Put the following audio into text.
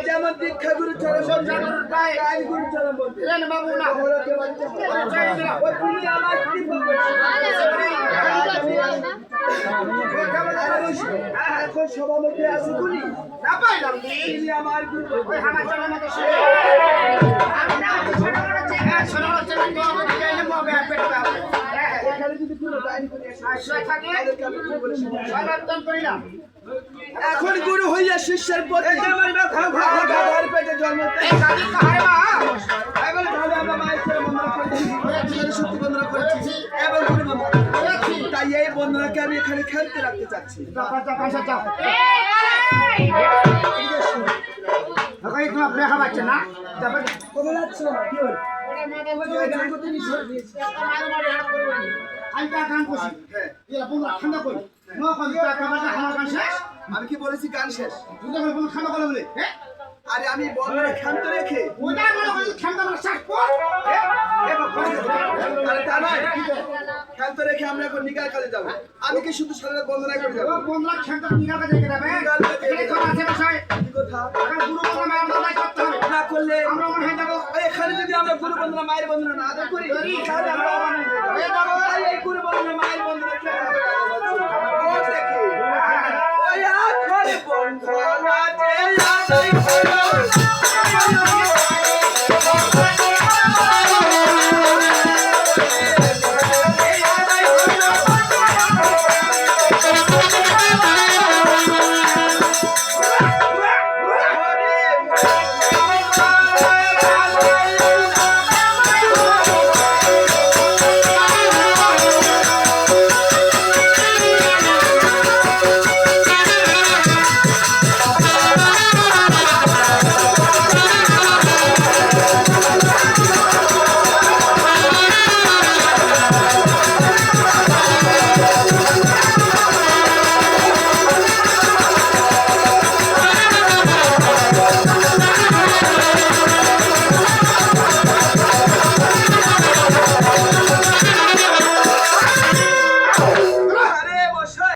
যেমন দীক্ষা গুরু চরণ গুরু চরণ এখন সভাপতি আছে গুলি না পাইলাম আমার গুরু এখন গুরু হইয়া শিষ্যের প্রতি পেটে জন্ম তাই এই বন্ধনাকে আমি এখানে খেলতে রাখতে চাচ্ছি। তোমার দেখা পাচ্ছে না কোথায় যাচ্ছ? কি হল? আমি কি বলেছি গান শেষ? আরে আমি বন্ধনে ক্ষান্ত রেখে ক্ষান্ত রেখে আমরা এখন নিগার কাজে যাবো। আমি কি শুধু সারা বন্ধনা করে যাবো? না করলে এখানে যদি আমরা গুরু বন্ধনা মায়ের বন্ধনা না আদর করি তাহলে আমরা এই গুরু বন্ধনা মায়ের বন্ধনা বন্ধনা